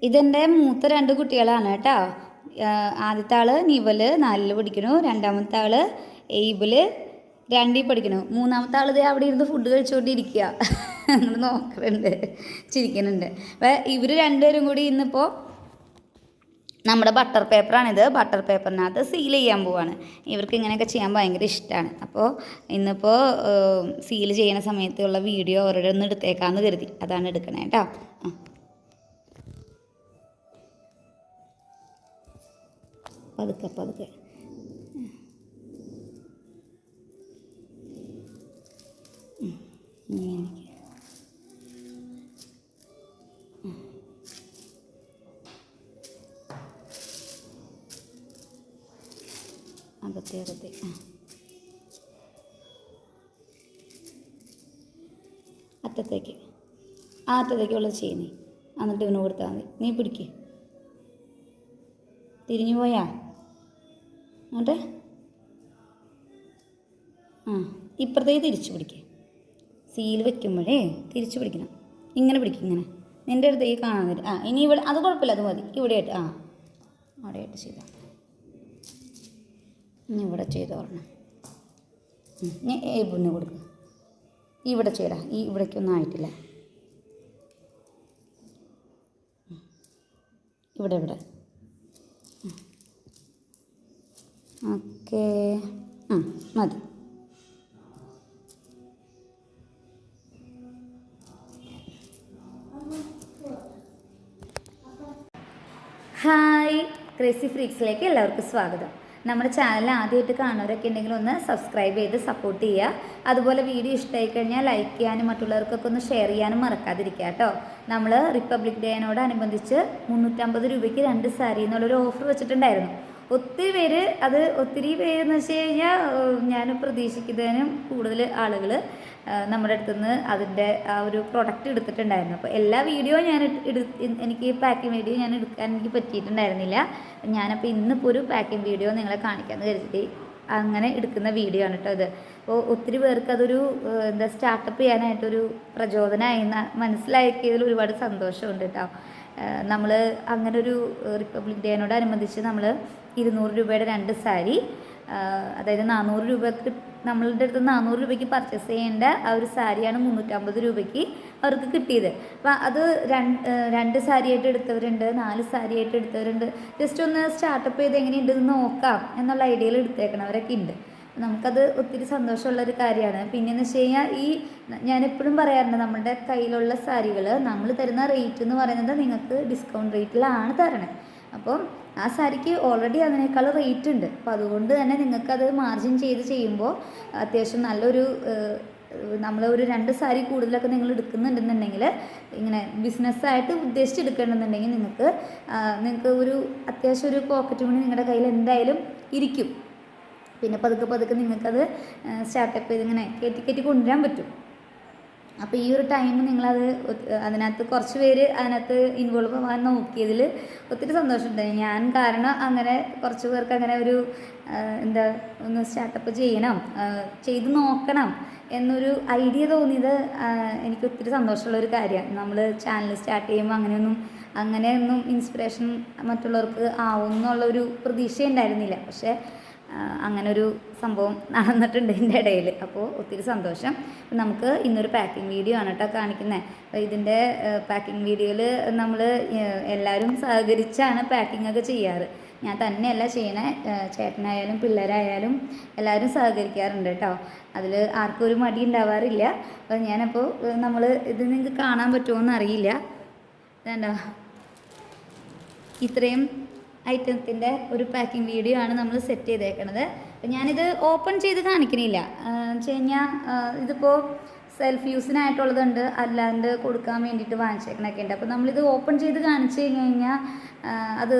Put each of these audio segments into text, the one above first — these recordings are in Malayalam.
ഇതെൻ്റെ മൂത്ത 2 കുട്ടികളാണ് കേട്ടോ. ആദ്യത്തെ ആൾ നിവൽ 4ൽ പഠിക്കണു, രണ്ടാമത്തെ ആൾ എയ്ബിൽ 2ൽ പഠിക്കണു, മൂന്നാമത്തെ ആൾ ഇതേ അവിടെ ഇരുന്ന് ഫുഡ് കഴിച്ചുകൊണ്ടിരിക്കുക. നമ്മൾ നോക്കുന്നുണ്ട്, ചിരിക്കുന്നുണ്ട്. അപ്പോൾ ഇവർ രണ്ടുപേരും കൂടി ഇന്നിപ്പോൾ നമ്മുടെ ബട്ടർ പേപ്പറാണിത്, ബട്ടർ പേപ്പറിനകത്ത് സീൽ ചെയ്യാൻ പോവാണ്. ഇവർക്ക് ഇങ്ങനെയൊക്കെ ചെയ്യാൻ ഭയങ്കര ഇഷ്ടമാണ്. അപ്പോൾ ഇന്നിപ്പോൾ സീൽ ചെയ്യുന്ന സമയത്തുള്ള വീഡിയോ അവരുടെ ഒന്ന് എടുത്തേക്കാമെന്ന് കരുതി, അതാണ് എടുക്കണേ കേട്ടോ. പതുക്കെ പതുക്കെ അകത്തെ അറ്റത്തേക്ക് അറ്റത്തേക്കുള്ളത് ചെയ്യുന്നേ. എന്നിട്ട് ഇവന് കൊടുത്താൽ മതി. നീ പിടിക്ക്, തിരിഞ്ഞു പോയാ എന്നിട്ട് ഇപ്പുറത്തേക്ക് തിരിച്ചു പിടിക്കുക. സീൽ വെക്കുമ്പോഴേ തിരിച്ചു പിടിക്കണം. ഇങ്ങനെ പിടിക്കും, ഇങ്ങനെ നിൻ്റെ അടുത്തേക്ക് കാണാൻ തരും. ഇനി ഇവിടെ അത് കുഴപ്പമില്ല, അത് മതി. ഇവിടെയായിട്ട് അവിടെയായിട്ട് ചെയ്തോ. ഇനി ഇവിടെ ചെയ്തോളണം. ഞാൻ ഏബിളിന് കൊടുക്കുക. ഇവിടെ ചെയ്യടാ, ഇവിടേക്കൊന്നും ആയിട്ടില്ല. ഇവിടെ ഓക്കേ, മതി. ഹായ്, ക്രേസി ഫ്രീക്സിലേക്ക് എല്ലാവർക്കും സ്വാഗതം. നമ്മുടെ ചാനൽ ആദ്യമായിട്ട് കാണുന്നവരൊക്കെ ഉണ്ടെങ്കിൽ ഒന്ന് സബ്സ്ക്രൈബ് ചെയ്ത് സപ്പോർട്ട് ചെയ്യുക. അതുപോലെ വീഡിയോ ഇഷ്ടമായി കഴിഞ്ഞാൽ ലൈക്ക് ചെയ്യാനും മറ്റുള്ളവർക്കൊക്കെ ഒന്ന് ഷെയർ ചെയ്യാനും മറക്കാതിരിക്കുക കേട്ടോ. നമ്മൾ റിപ്പബ്ലിക് ഡേയോടനുബന്ധിച്ച് 350 രൂപയ്ക്ക് 2 സാരി എന്നുള്ളൊരു ഓഫർ വെച്ചിട്ടുണ്ടായിരുന്നു. ഒത്തിരി പേരെന്ന് വെച്ച് കഴിഞ്ഞാൽ ഞാൻ പ്രതീക്ഷിക്കുന്നതിനും കൂടുതൽ ആളുകൾ നമ്മുടെ അടുത്തുനിന്ന് അതിൻ്റെ ആ ഒരു പ്രൊഡക്റ്റ് എടുത്തിട്ടുണ്ടായിരുന്നു. അപ്പോൾ എല്ലാ വീഡിയോ എനിക്ക് പാക്കിംഗ് വീഡിയോ ഞാൻ എടുക്കാൻ എനിക്ക് പറ്റിയിട്ടുണ്ടായിരുന്നില്ല. ഞാനപ്പോൾ ഇന്നിപ്പോൾ ഒരു പാക്കിംഗ് വീഡിയോ നിങ്ങളെ കാണിക്കാമെന്ന് കരുതി അങ്ങനെ എടുക്കുന്ന വീഡിയോ ആണ് കേട്ടോ ഇത്. അപ്പോൾ ഒത്തിരി പേർക്ക് അതൊരു സ്റ്റാർട്ടപ്പ് ചെയ്യാനായിട്ടൊരു പ്രചോദനമായി മനസ്സിലാക്കിയതിൽ ഒരുപാട് സന്തോഷമുണ്ട് കേട്ടോ. നമ്മൾ അങ്ങനെ ഒരു റിപ്പബ്ലിക് ഡേയോടനുബന്ധിച്ച് നമ്മൾ 200 രൂപയുടെ 2 സാരി, അതായത് 400 രൂപക്ക് നമ്മളുടെ അടുത്ത് 400 രൂപയ്ക്ക് പർച്ചേസ് ചെയ്യേണ്ട ആ ഒരു സാരിയാണ് 350 രൂപയ്ക്ക് അവർക്ക് കിട്ടിയത്. അപ്പോൾ അത് 2 സാരിയായിട്ട് എടുത്തവരുണ്ട്, 4 സാരിയായിട്ട് എടുത്തവരുണ്ട്. ജസ്റ്റ് ഒന്ന് സ്റ്റാർട്ടപ്പ് ചെയ്ത് എങ്ങനെയുണ്ടെന്ന് നോക്കാം എന്നുള്ള ഐഡിയയിൽ എടുത്തേക്കണവരൊക്കെ ഉണ്ട്. നമുക്കത് ഒത്തിരി സന്തോഷമുള്ളൊരു കാര്യമാണ്. പിന്നെയെന്ന് വെച്ച് കഴിഞ്ഞാൽ ഞാനെപ്പോഴും പറയാറുണ്ട്, നമ്മുടെ കയ്യിലുള്ള സാരികൾ നമ്മൾ തരുന്ന റേറ്റ് എന്ന് പറയുന്നത് നിങ്ങൾക്ക് ഡിസ്കൗണ്ട് റേറ്റിലാണ് തരണേ. അപ്പം ആ സാരിക്ക് ഓൾറെഡി അതിനേക്കാൾ റേറ്റ് ഉണ്ട്. അപ്പോൾ അതുകൊണ്ട് തന്നെ നിങ്ങൾക്കത് മാർജിൻ ചെയ്ത് ചെയ്യുമ്പോൾ അത്യാവശ്യം നല്ലൊരു നമ്മൾ ഒരു 2 സാരി കൂടുതലൊക്കെ നിങ്ങൾ എടുക്കുന്നുണ്ടെന്നുണ്ടെങ്കിൽ, ഇങ്ങനെ ബിസിനസ്സായിട്ട് ഉദ്ദേശിച്ചെടുക്കണമെന്നുണ്ടെങ്കിൽ നിങ്ങൾക്ക് ഒരു അത്യാവശ്യം ഒരു പോക്കറ്റ് മണി നിങ്ങളുടെ കയ്യിൽ എന്തായാലും ഇരിക്കും. പിന്നെ പതുക്കെ നിങ്ങൾക്കത് സ്റ്റാർട്ടപ്പ് ചെയ്ത് ഇങ്ങനെ കയറ്റി കൊണ്ടുവരാൻ പറ്റും. അപ്പോൾ ഈ ഒരു ടൈം നിങ്ങളത് അതിനകത്ത് കുറച്ച് പേര് അതിനകത്ത് ഇൻവോൾവ് ആവാൻ നോക്കിയതിൽ ഒത്തിരി സന്തോഷമുണ്ട് ഞാൻ. കാരണം അങ്ങനെ കുറച്ച് പേർക്ക് അങ്ങനെ ഒരു ഒന്ന് സ്റ്റാർട്ടപ്പ് ചെയ്ത് നോക്കണം എന്നൊരു ഐഡിയ തോന്നിയത് എനിക്ക് ഒത്തിരി സന്തോഷമുള്ളൊരു കാര്യമാണ്. നമ്മൾ ചാനൽ സ്റ്റാർട്ട് ചെയ്യുമ്പോൾ അങ്ങനെയൊന്നും ഇൻസ്പിറേഷൻ മറ്റുള്ളവർക്ക് ആവും എന്നുള്ളൊരു പ്രതീക്ഷ ഉണ്ടായിരുന്നില്ല. പക്ഷേ അങ്ങനൊരു സംഭവം നടന്നിട്ടുണ്ട് ഇതിൻ്റെ ഇടയിൽ. അപ്പോൾ ഒത്തിരി സന്തോഷം. നമുക്ക് ഇന്നൊരു പാക്കിംഗ് വീഡിയോ ആണ് കേട്ടോ കാണിക്കുന്നത്. അപ്പോൾ ഇതിൻ്റെ പാക്കിംഗ് വീഡിയോയിൽ നമ്മൾ എല്ലാവരും സഹകരിച്ചാണ് പാക്കിംഗ് ഒക്കെ ചെയ്യാറ്. ഞാൻ തന്നെയല്ല ചെയ്യണേ, ചേട്ടനായാലും പിള്ളേരായാലും എല്ലാവരും സഹകരിക്കാറുണ്ട് കേട്ടോ. അതിൽ ആർക്കും ഒരു മടി ഉണ്ടാവാറില്ല. അപ്പോൾ ഞാനപ്പോൾ ഇത് നിങ്ങൾക്ക് കാണാൻ പറ്റുമോ അറിയില്ല. വേണ്ട, ഇത്രയും ഐറ്റത്തിൻ്റെ ഒരു പാക്കിംഗ് വീഡിയോ ആണ് നമ്മൾ സെറ്റ് ചെയ്തേക്കണത്. അപ്പം ഞാനിത് ഓപ്പൺ ചെയ്ത് കാണിക്കണില്ല. വെച്ച് കഴിഞ്ഞാൽ ഇതിപ്പോൾ സെൽഫ് യൂസിനായിട്ടുള്ളതുണ്ട്, അല്ലാണ്ട് കൊടുക്കാൻ വേണ്ടിയിട്ട് വാങ്ങിച്ചേക്കണൊക്കെ ഉണ്ട്. അപ്പോൾ നമ്മളിത് ഓപ്പൺ ചെയ്ത് കാണിച്ചു കഴിഞ്ഞാൽ അത്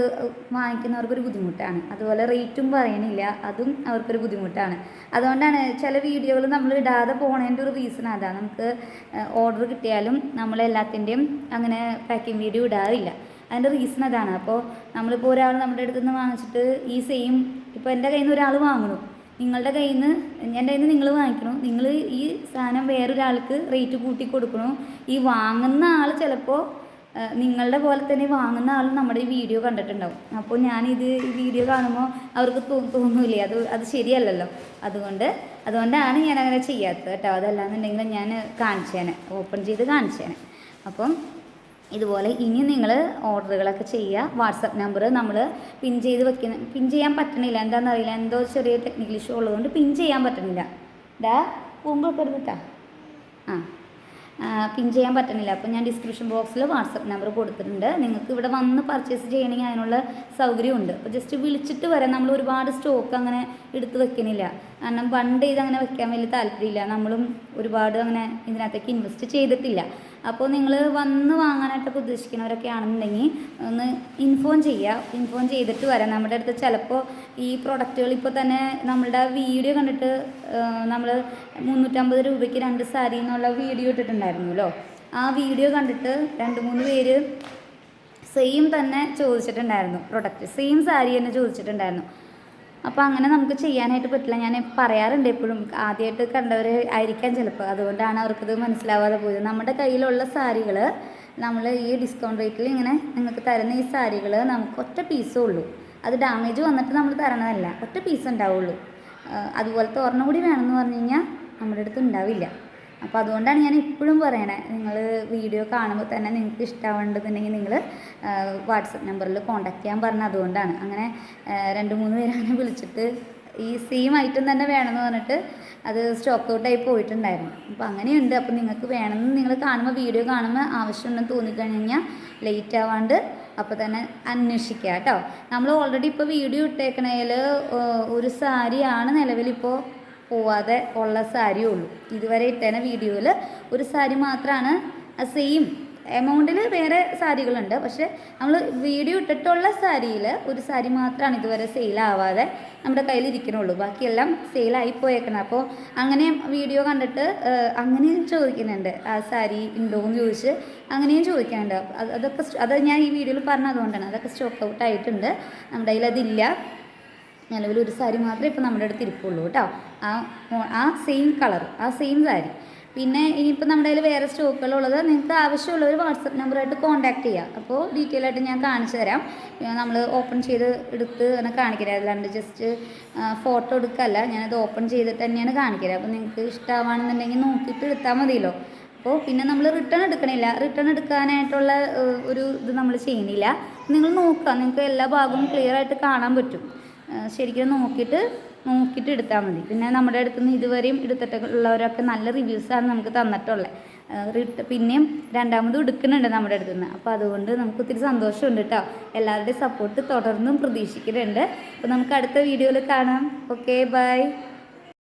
വാങ്ങിക്കുന്നവർക്കൊരു ബുദ്ധിമുട്ടാണ്. അതുപോലെ റേറ്റും പറയണില്ല, അതും അവർക്കൊരു ബുദ്ധിമുട്ടാണ്. അതുകൊണ്ടാണ് ചില വീഡിയോകൾ നമ്മൾ ഇടാതെ പോണതിൻ്റെ ഒരു റീസൺ അതാണ്. നമുക്ക് ഓർഡർ കിട്ടിയാലും നമ്മളെല്ലാത്തിൻ്റെയും അങ്ങനെ പാക്കിംഗ് വീഡിയോ ഇടാറില്ല. അതിൻ്റെ റീസൺ അതാണ്. അപ്പോൾ നമ്മളിപ്പോൾ ഒരാൾ നമ്മുടെ അടുത്ത് നിന്ന് വാങ്ങിച്ചിട്ട് ഈ സെയിം ഇപ്പോൾ എൻ്റെ കയ്യിൽ നിന്ന് ഒരാൾ വാങ്ങണു, നിങ്ങളുടെ കയ്യിൽ നിന്ന് എൻ്റെ കയ്യിൽ നിന്ന് നിങ്ങൾ വാങ്ങിക്കണു, നിങ്ങൾ ഈ സാധനം വേറൊരാൾക്ക് റേറ്റ് കൂട്ടി കൊടുക്കണു. ഈ വാങ്ങുന്ന ആൾ ചിലപ്പോൾ നിങ്ങളുടെ പോലെ തന്നെ വാങ്ങുന്ന ആളും നമ്മുടെ ഈ വീഡിയോ കണ്ടിട്ടുണ്ടാവും. അപ്പോൾ ഞാനിത് ഈ വീഡിയോ കാണുമ്പോൾ അവർക്ക് തോന്നൂലേ, അത് ശരിയല്ലല്ലോ. അതുകൊണ്ടാണ് ഞാൻ അങ്ങനെ ചെയ്യാത്തത് കേട്ടോ. അതല്ലാന്നുണ്ടെങ്കിൽ ഞാൻ കാണിച്ചേനെ, ഓപ്പൺ ചെയ്ത് കാണിച്ചേനെ. അപ്പം ഇതുപോലെ ഇനി നിങ്ങൾ ഓർഡറുകളൊക്കെ ചെയ്യുക. വാട്സപ്പ് നമ്പർ നമ്മൾ പിൻ ചെയ്യാൻ പറ്റണില്ല, എന്താണെന്നറിയില്ല, എന്തോ ചെറിയ ടെക്നിക്കൽ ഇഷ്യൂ ഉള്ളതുകൊണ്ട് പിൻ ചെയ്യാൻ പറ്റണില്ല. പൂമ്പൊക്കെ എടുത്തിട്ടാ പിൻ ചെയ്യാൻ പറ്റുന്നില്ല. അപ്പോൾ ഞാൻ ഡിസ്ക്രിപ്ഷൻ ബോക്സിൽ വാട്സപ്പ് നമ്പർ കൊടുത്തിട്ടുണ്ട്. നിങ്ങൾക്ക് ഇവിടെ വന്ന് പർച്ചേസ് ചെയ്യണമെങ്കിൽ അതിനുള്ള സൗകര്യമുണ്ട്. അപ്പോൾ ജസ്റ്റ് വിളിച്ചിട്ട് വരാം. നമ്മൾ ഒരുപാട് സ്റ്റോക്ക് അങ്ങനെ എടുത്ത് വെക്കണില്ല, കാരണം പണ്ട് ഇതങ്ങനെ വെക്കാൻ വലിയ താല്പര്യമില്ല, നമ്മളും ഒരുപാട് അങ്ങനെ ഇതിനകത്തേക്ക് ഇൻവെസ്റ്റ് ചെയ്തിട്ടില്ല. അപ്പോൾ നിങ്ങൾ വന്ന് വാങ്ങാനായിട്ടൊക്കെ ഉദ്ദേശിക്കുന്നവരൊക്കെ ആണെന്നുണ്ടെങ്കിൽ ഒന്ന് ഇൻഫോം ചെയ്തിട്ട് വരാം. നമ്മുടെ അടുത്ത് ചിലപ്പോൾ ഈ പ്രൊഡക്റ്റുകൾ ഇപ്പോൾ തന്നെ നമ്മളുടെ വീഡിയോ കണ്ടിട്ട് നമ്മൾ 350 രൂപയ്ക്ക് 2 സാരി എന്നുള്ള വീഡിയോ ഇട്ടിട്ടുണ്ടായിരുന്നല്ലോ. ആ വീഡിയോ കണ്ടിട്ട് 2-3 പേര് സെയിം തന്നെ ചോദിച്ചിട്ടുണ്ടായിരുന്നു, പ്രൊഡക്റ്റ് സെയിം സാരി തന്നെ ചോദിച്ചിട്ടുണ്ടായിരുന്നു. അപ്പോൾ അങ്ങനെ നമുക്ക് ചെയ്യാനായിട്ട് പറ്റില്ല. ഞാൻ പറയാറുണ്ട് എപ്പോഴും, ആദ്യമായിട്ട് കണ്ടവർ ആയിരിക്കാം ചിലപ്പോൾ, അതുകൊണ്ടാണ് അവർക്കത് മനസ്സിലാവാതെ പോയത്. നമ്മുടെ കയ്യിലുള്ള സാരികൾ നമ്മൾ ഈ ഡിസ്കൗണ്ട് റേറ്റിൽ ഇങ്ങനെ നിങ്ങൾക്ക് തരുന്ന ഈ സാരികൾ നമുക്ക് ഒറ്റ പീസേ ഉള്ളൂ. അത് ഡാമേജ് വന്നിട്ട് നമ്മൾ തരണതല്ല, ഒറ്റ പീസ് ഉണ്ടാവുള്ളൂ. അതുപോലത്തെ ഒരെണ്ണം കൂടി വേണമെന്ന് പറഞ്ഞു കഴിഞ്ഞാൽ നമ്മുടെ അടുത്ത് ഉണ്ടാവില്ല. അപ്പോൾ അതുകൊണ്ടാണ് ഞാൻ ഇപ്പോഴും പറയണേ, നിങ്ങൾ വീഡിയോ കാണുമ്പോൾ തന്നെ നിങ്ങൾക്ക് ഇഷ്ടമാവേണ്ടതുണ്ടെങ്കിൽ നിങ്ങൾ വാട്സപ്പ് നമ്പറിൽ കോൺടാക്ട് ചെയ്യാൻ പറഞ്ഞത് അതുകൊണ്ടാണ്. അങ്ങനെ 2-3 പേര് അങ്ങനെ വിളിച്ചിട്ട് ഈ സെയിം ഐറ്റം തന്നെ വേണമെന്ന് പറഞ്ഞിട്ട് അത് സ്റ്റോക്ക് ഔട്ടായി പോയിട്ടുണ്ടായിരുന്നു. അപ്പോൾ അങ്ങനെയുണ്ട്. അപ്പോൾ നിങ്ങൾക്ക് വേണമെന്ന് നിങ്ങൾ കാണുമ്പോൾ, വീഡിയോ കാണുമ്പോൾ ആവശ്യമുണ്ടെന്ന് തോന്നിക്കഴിഞ്ഞ് കഴിഞ്ഞാൽ ലേറ്റ് ആവാണ്ട് അപ്പോൾ തന്നെ അന്വേഷിക്കുക കേട്ടോ. നമ്മൾ ഓൾറെഡി ഇപ്പോൾ വീഡിയോ ഇട്ടേക്കണതിൽ ഒരു സാരിയാണ് നിലവിലിപ്പോൾ പോവാതെ ഉള്ള സാരിയേ ഉള്ളൂ. ഇതുവരെ ഇട്ടേന വീഡിയോയിൽ ഒരു സാരി മാത്രമാണ് സെയിം എമൗണ്ടിൽ വേറെ സാരികളുണ്ട്, പക്ഷേ നമ്മൾ വീഡിയോ ഇട്ടിട്ടുള്ള സാരിയിൽ ഒരു സാരി മാത്രമാണ് ഇതുവരെ സെയിലാവാതെ നമ്മുടെ കയ്യിൽ ഇരിക്കണുള്ളൂ. ബാക്കിയെല്ലാം സെയിലായി പോയേക്കണം. അപ്പോൾ അങ്ങനെ വീഡിയോ കണ്ടിട്ട് അങ്ങനെയും ചോദിക്കുന്നുണ്ട്, ആ സാരി ഉണ്ടോ എന്ന് ചോദിച്ച് അങ്ങനെയും ചോദിക്കാനുണ്ട്. അത് ഞാൻ ഈ വീഡിയോയിൽ പറഞ്ഞതുകൊണ്ടാണ്. അതൊക്കെ സ്റ്റോക്ക് ഔട്ട് ആയിട്ടുണ്ട്, നമ്മുടെ കയ്യിൽ അതില്ല. നിലവിൽ ഒരു സാരി മാത്രമേ ഇപ്പോൾ നമ്മുടെ അടുത്ത് ഇരിപ്പുള്ളൂ കേട്ടോ. ആ സെയിം കളർ, ആ സെയിം സാരി. പിന്നെ ഇനിയിപ്പോൾ നമ്മുടെ കയ്യിൽ വേറെ സ്റ്റോക്കുകളുള്ളത് നിങ്ങൾക്ക് ആവശ്യമുള്ളവർ വാട്സപ്പ് നമ്പറായിട്ട് കോൺടാക്ട് ചെയ്യുക. അപ്പോൾ ഡീറ്റെയിൽ ആയിട്ട് ഞാൻ കാണിച്ചു തരാം. നമ്മൾ ഓപ്പൺ ചെയ്ത് എടുത്ത് തന്നെ കാണിക്കരുത്, അല്ലാണ്ട് ജസ്റ്റ് ഫോട്ടോ എടുക്കല്ല, ഞാനത് ഓപ്പൺ ചെയ്തിട്ട് തന്നെയാണ് കാണിക്കരുത്. അപ്പോൾ നിങ്ങൾക്ക് ഇഷ്ടമാണെന്നുണ്ടെങ്കിൽ നോക്കിയിട്ട് എടുത്താൽ മതിയല്ലോ. അപ്പോൾ പിന്നെ നമ്മൾ റിട്ടേൺ എടുക്കണില്ല, റിട്ടേൺ എടുക്കാനായിട്ടുള്ള ഒരു ഇത് നമ്മൾ ചെയ്യുന്നില്ല. നിങ്ങൾ നോക്കുക, നിങ്ങൾക്ക് എല്ലാ ഭാഗവും ക്ലിയർ ആയിട്ട് കാണാൻ പറ്റും. ശരിക്കും നോക്കിയിട്ട് എടുത്താൽ മതി. പിന്നെ നമ്മുടെ അടുത്ത് നിന്ന് ഇതുവരെയും എടുത്തിട്ടുള്ളവരൊക്കെ നല്ല റിവ്യൂസാണ് നമുക്ക് തന്നിട്ടുള്ളത്. പിന്നെയും രണ്ടാമതും എടുക്കുന്നുണ്ട് നമ്മുടെ അടുത്ത് നിന്ന്. അപ്പോൾ അതുകൊണ്ട് നമുക്ക് ഒത്തിരി സന്തോഷമുണ്ട് കേട്ടോ. എല്ലാവരുടെയും സപ്പോർട്ട് തുടർന്നും പ്രതീക്ഷിക്കുന്നുണ്ട്. അപ്പോൾ നമുക്ക് അടുത്ത വീഡിയോയിൽ കാണാം. Okay, by.